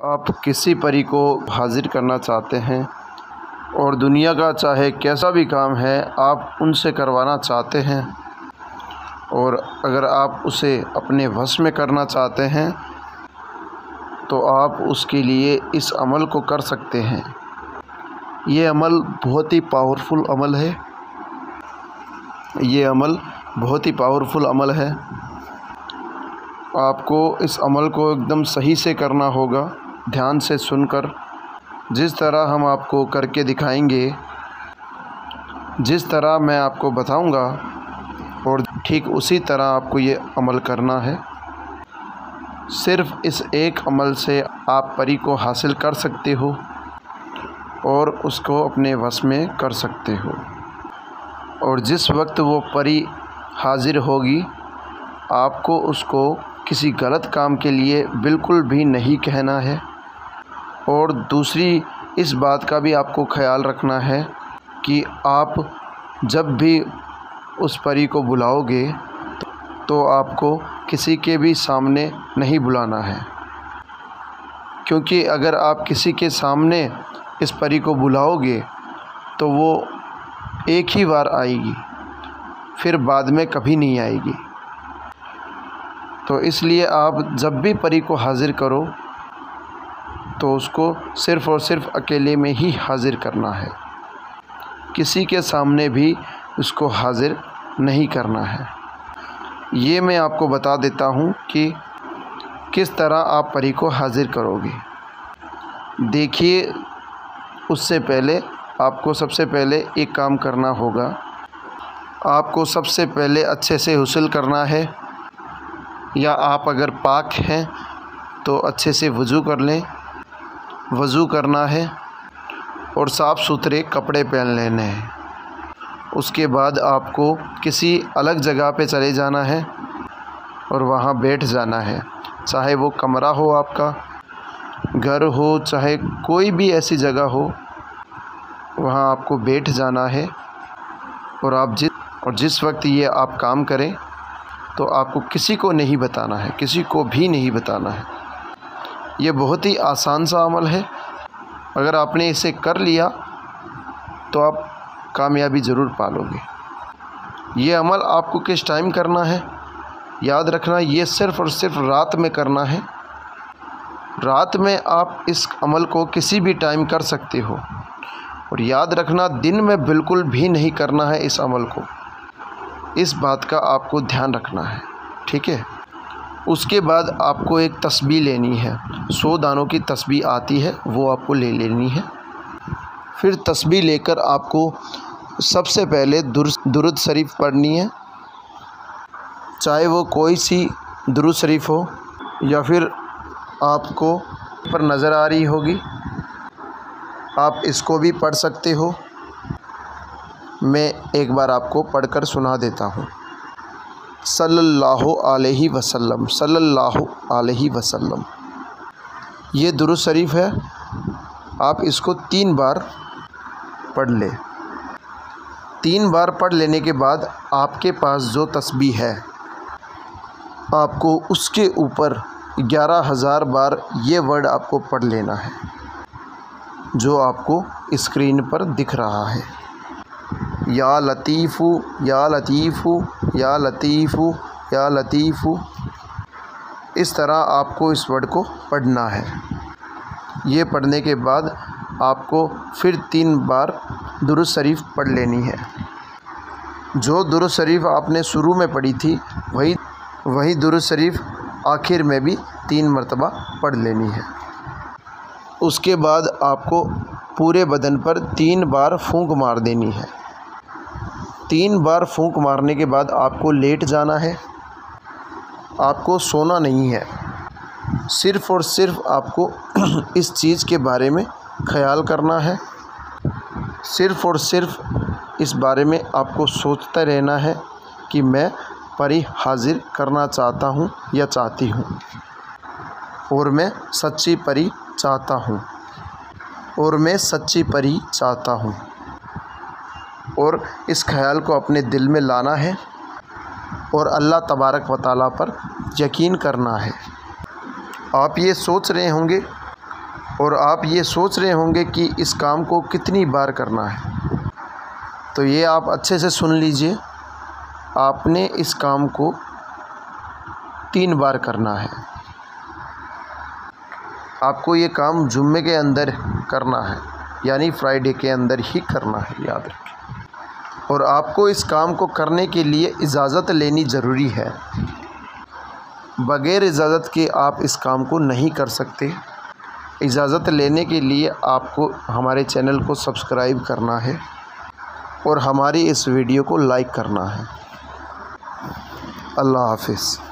आप किसी परी को हाजिर करना चाहते हैं और दुनिया का चाहे कैसा भी काम है आप उनसे करवाना चाहते हैं, और अगर आप उसे अपने वश में करना चाहते हैं तो आप उसके लिए इस अमल को कर सकते हैं। ये अमल बहुत ही पावरफुल अमल है। ये अमल बहुत ही पावरफुल अमल है। आपको इस अमल को एकदम सही से करना होगा, ध्यान से सुनकर। जिस तरह हम आपको करके दिखाएंगे, जिस तरह मैं आपको बताऊंगा, और ठीक उसी तरह आपको ये अमल करना है। सिर्फ़ इस एक अमल से आप परी को हासिल कर सकते हो और उसको अपने वश में कर सकते हो। और जिस वक्त वो परी हाजिर होगी, आपको उसको किसी गलत काम के लिए बिल्कुल भी नहीं कहना है। और दूसरी इस बात का भी आपको ख्याल रखना है कि आप जब भी उस परी को बुलाओगे तो आपको किसी के भी सामने नहीं बुलाना है, क्योंकि अगर आप किसी के सामने इस परी को बुलाओगे तो वो एक ही बार आएगी, फिर बाद में कभी नहीं आएगी। तो इसलिए आप जब भी परी को हाजिर करो तो उसको सिर्फ़ और सिर्फ अकेले में ही हाजिर करना है, किसी के सामने भी उसको हाजिर नहीं करना है। ये मैं आपको बता देता हूँ कि किस तरह आप परी को हाजिर करोगे। देखिए, उससे पहले आपको सबसे पहले एक काम करना होगा। आपको सबसे पहले अच्छे से हुस्ल करना है, या आप अगर पाक हैं तो अच्छे से वज़ू कर लें। वज़ू करना है और साफ़ सुथरे कपड़े पहन लेने हैं। उसके बाद आपको किसी अलग जगह पे चले जाना है और वहाँ बैठ जाना है। चाहे वो कमरा हो, आपका घर हो, चाहे कोई भी ऐसी जगह हो, वहाँ आपको बैठ जाना है। और जिस वक्त ये आप काम करें तो आपको किसी को नहीं बताना है, किसी को भी नहीं बताना है। ये बहुत ही आसान सा अमल है। अगर आपने इसे कर लिया तो आप कामयाबी ज़रूर पालोगे। ये अमल आपको किस टाइम करना है, याद रखना, ये सिर्फ़ और सिर्फ रात में करना है। रात में आप इस अमल को किसी भी टाइम कर सकते हो। और याद रखना, दिन में बिल्कुल भी नहीं करना है इस अमल को। इस बात का आपको ध्यान रखना है, ठीक है। उसके बाद आपको एक तस्बीह लेनी है। 100 दानों की तस्बीह आती है, वो आपको ले लेनी है। फिर तस्बीह लेकर आपको सबसे पहले दुरूद शरीफ पढ़नी है। चाहे वो कोई सी दुरूद शरीफ हो, या फिर आपको पर नज़र आ रही होगी, आप इसको भी पढ़ सकते हो। मैं एक बार आपको पढ़कर सुना देता हूँ। सल्लल्लाहु अलैहि वसल्लम, सल्लल्लाहु अलैहि वसल्लम। ये दुरूद शरीफ है। आप इसको 3 बार पढ़ ले। 3 बार पढ़ लेने के बाद आपके पास जो तस्बीह है, आपको उसके ऊपर 11,000 बार ये वर्ड आपको पढ़ लेना है, जो आपको स्क्रीन पर दिख रहा है। या लतीफ़ु, या लतीफ़ु, या लतीफ़ु, या लतीफ़ु। इस तरह आपको इस वर्ड को पढ़ना है। ये पढ़ने के बाद आपको फिर 3 बार दुरूद शरीफ पढ़ लेनी है। जो दुरूद शरीफ आपने शुरू में पढ़ी थी, वही दुरूद शरीफ आखिर में भी 3 मरतबा पढ़ लेनी है। उसके बाद आपको पूरे बदन पर 3 बार फूंक मार देनी है। 3 बार फूंक मारने के बाद आपको लेट जाना है। आपको सोना नहीं है। सिर्फ़ और सिर्फ आपको इस चीज़ के बारे में ख्याल करना है। सिर्फ़ और सिर्फ इस बारे में आपको सोचता रहना है कि मैं परी हाजिर करना चाहता हूँ या चाहती हूँ, और मैं सच्ची परी चाहता हूँ, और मैं सच्ची परी चाहता हूँ। और इस ख्याल को अपने दिल में लाना है और अल्लाह तबारक व तआला पर यकीन करना है। आप ये सोच रहे होंगे और आप ये सोच रहे होंगे कि इस काम को कितनी बार करना है, तो ये आप अच्छे से सुन लीजिए। आपने इस काम को 3 बार करना है। आपको ये काम जुम्मे के अंदर करना है, यानी फ्राइडे के अंदर ही करना है, याद रखें। और आपको इस काम को करने के लिए इजाज़त लेनी ज़रूरी है। बग़ैर इजाज़त के आप इस काम को नहीं कर सकते। इजाज़त लेने के लिए आपको हमारे चैनल को सब्सक्राइब करना है और हमारी इस वीडियो को लाइक करना है। अल्लाह हाफ़िज़।